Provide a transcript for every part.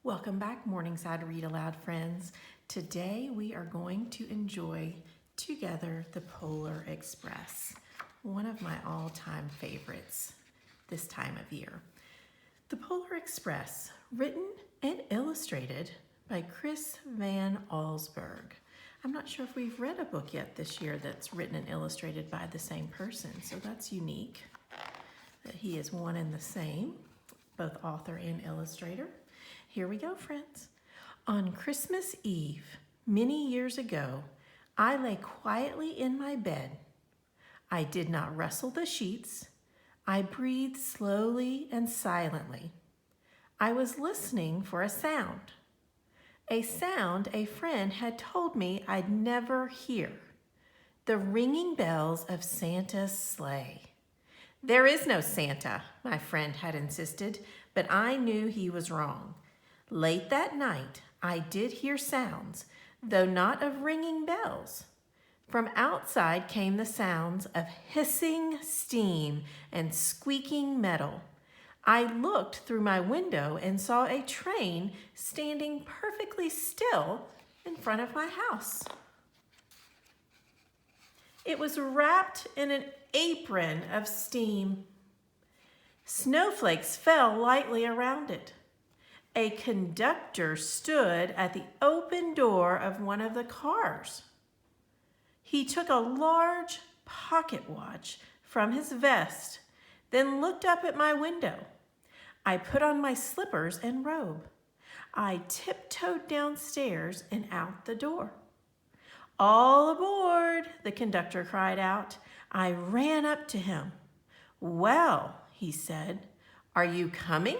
Welcome back, Morningside Read Aloud friends. Today we are going to enjoy together the Polar Express, one of my all-time favorites this time of year. The Polar Express, written and illustrated by Chris Van Allsburg. I'm not sure if we've read a book yet this year that's written and illustrated by the same person, so that's unique that he is one and the same, both author and illustrator. Here we go, friends. On Christmas Eve, many years ago, I lay quietly in my bed. I did not rustle the sheets. I breathed slowly and silently. I was listening for a sound a friend had told me I'd never hear, the ringing bells of Santa's sleigh. There is no Santa, my friend had insisted, but I knew he was wrong. Late that night, I did hear sounds, though not of ringing bells. From outside came the sounds of hissing steam and squeaking metal. I looked through my window and saw a train standing perfectly still in front of my house. It was wrapped in an apron of steam. Snowflakes fell lightly around it. A conductor stood at the open door of one of the cars. He took a large pocket watch from his vest, then looked up at my window. I put on my slippers and robe. I tiptoed downstairs and out the door. All aboard, the conductor cried out. I ran up to him. Well, he said, are you coming?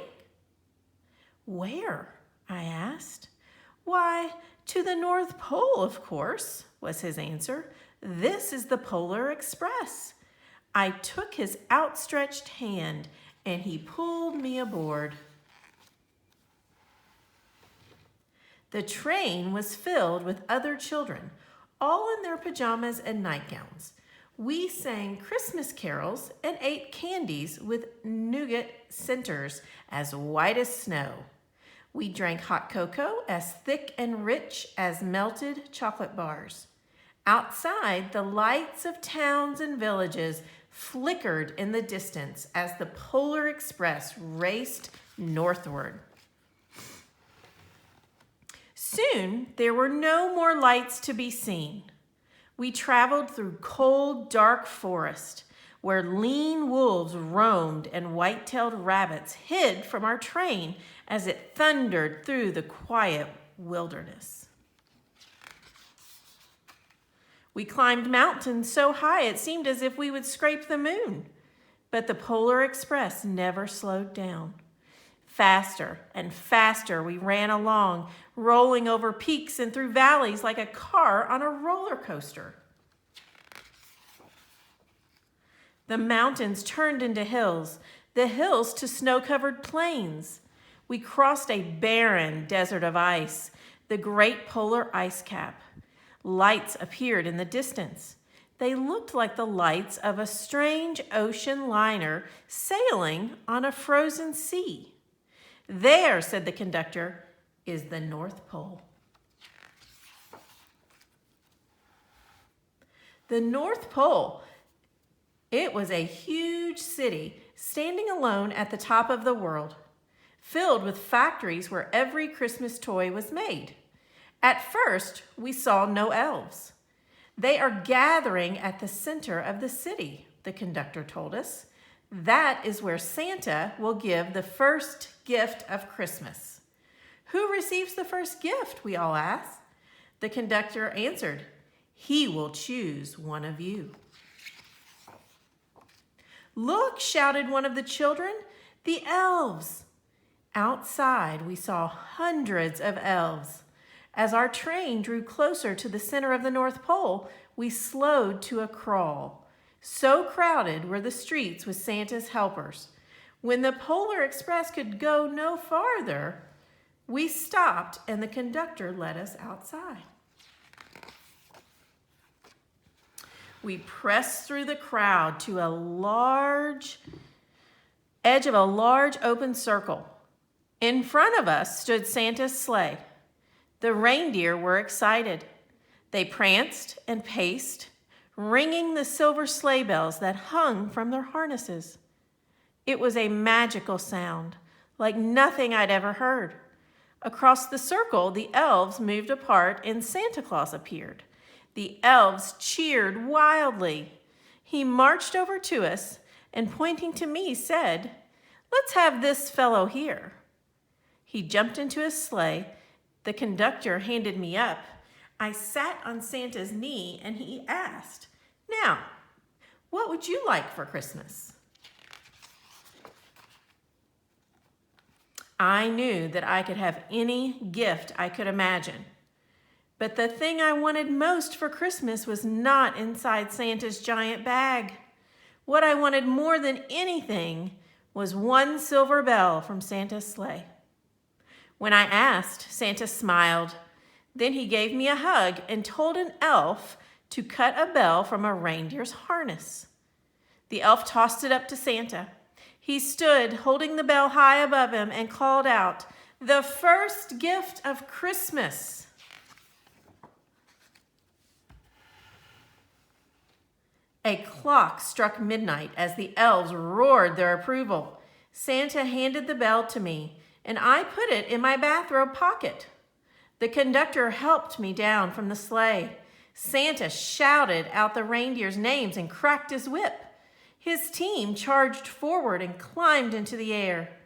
Where? I asked. Why, to the North Pole, of course, was his answer. This is the Polar Express. I took his outstretched hand and he pulled me aboard. The train was filled with other children, all in their pajamas and nightgowns. We sang Christmas carols and ate candies with nougat centers as white as snow. We drank hot cocoa as thick and rich as melted chocolate bars. Outside, the lights of towns and villages flickered in the distance as the Polar Express raced northward. Soon, there were no more lights to be seen. We traveled through cold, dark forest, where lean wolves roamed and white-tailed rabbits hid from our train as it thundered through the quiet wilderness. We climbed mountains so high it seemed as if we would scrape the moon, but the Polar Express never slowed down. Faster and faster we ran along, rolling over peaks and through valleys like a car on a roller coaster. The mountains turned into hills, the hills to snow-covered plains. We crossed a barren desert of ice, the great polar ice cap. Lights appeared in the distance. They looked like the lights of a strange ocean liner sailing on a frozen sea. There, said the conductor, is the North Pole. The North Pole. It was a huge city standing alone at the top of the world, filled with factories where every Christmas toy was made. At first, we saw no elves. They are gathering at the center of the city, the conductor told us. That is where Santa will give the first gift of Christmas. Who receives the first gift, we all asked. The conductor answered, he will choose one of you. Look, shouted one of the children, the elves. Outside, we saw hundreds of elves. As our train drew closer to the center of the North Pole, we slowed to a crawl. So crowded were the streets with Santa's helpers. When the Polar Express could go no farther, we stopped and the conductor led us outside. We pressed through the crowd to a large edge of a large open circle. In front of us stood Santa's sleigh. The reindeer were excited. They pranced and paced, ringing the silver sleigh bells that hung from their harnesses. It was a magical sound, like nothing I'd ever heard. Across the circle, the elves moved apart and Santa Claus appeared. The elves cheered wildly. He marched over to us and, pointing to me, said, "Let's have this fellow here." He jumped into his sleigh. The conductor handed me up. I sat on Santa's knee and he asked, "Now, what would you like for Christmas?" I knew that I could have any gift I could imagine. But the thing I wanted most for Christmas was not inside Santa's giant bag. What I wanted more than anything was one silver bell from Santa's sleigh. When I asked, Santa smiled. Then he gave me a hug and told an elf to cut a bell from a reindeer's harness. The elf tossed it up to Santa. He stood holding the bell high above him and called out, "The first gift of Christmas." A clock struck midnight as the elves roared their approval. Santa handed the bell to me, and I put it in my bathrobe pocket. The conductor helped me down from the sleigh. Santa shouted out the reindeers' names and cracked his whip. His team charged forward and climbed into the air.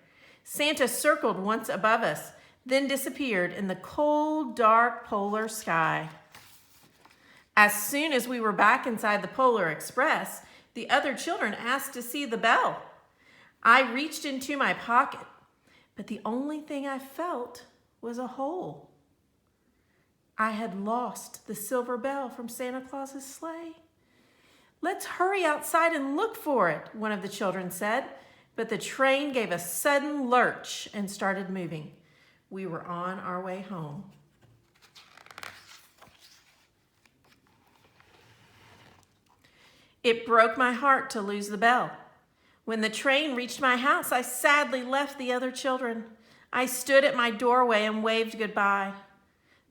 Santa circled once above us, then disappeared in the cold, dark polar sky. As soon as we were back inside the Polar Express, the other children asked to see the bell. I reached into my pocket, but the only thing I felt was a hole. I had lost the silver bell from Santa Claus's sleigh. "Let's hurry outside and look for it," one of the children said, but the train gave a sudden lurch and started moving. We were on our way home. It broke my heart to lose the bell. When the train reached my house, I sadly left the other children. I stood at my doorway and waved goodbye.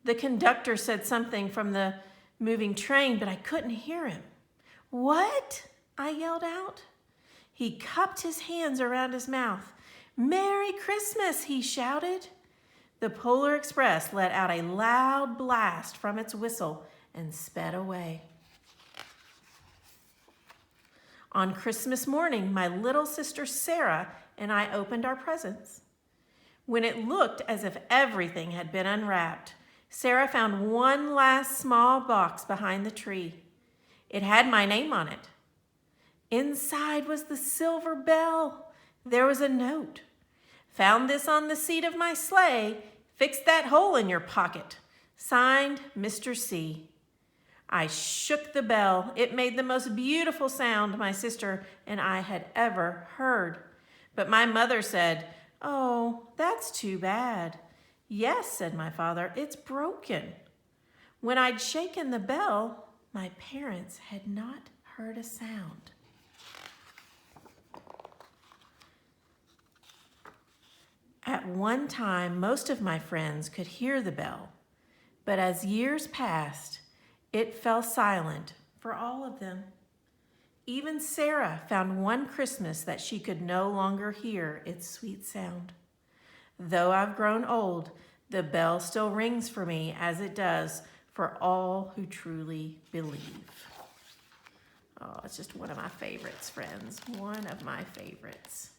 The conductor said something from the moving train, but I couldn't hear him. "What?" I yelled out. He cupped his hands around his mouth. "Merry Christmas," he shouted. The Polar Express let out a loud blast from its whistle and sped away. On Christmas morning, my little sister Sarah and I opened our presents. When it looked as if everything had been unwrapped, Sarah found one last small box behind the tree. It had my name on it. Inside was the silver bell. There was a note. "Found this on the seat of my sleigh. Fix that hole in your pocket. Signed, Mr. C." I shook the bell. It made the most beautiful sound my sister and I had ever heard. But my mother said, "Oh, that's too bad." "Yes," said my father, "it's broken." When I'd shaken the bell, my parents had not heard a sound. At one time, most of my friends could hear the bell, but as years passed, it fell silent for all of them. Even Sarah found one Christmas that she could no longer hear its sweet sound. Though I've grown old, the bell still rings for me as it does for all who truly believe. Oh, it's just one of my favorites, friends. One of my favorites.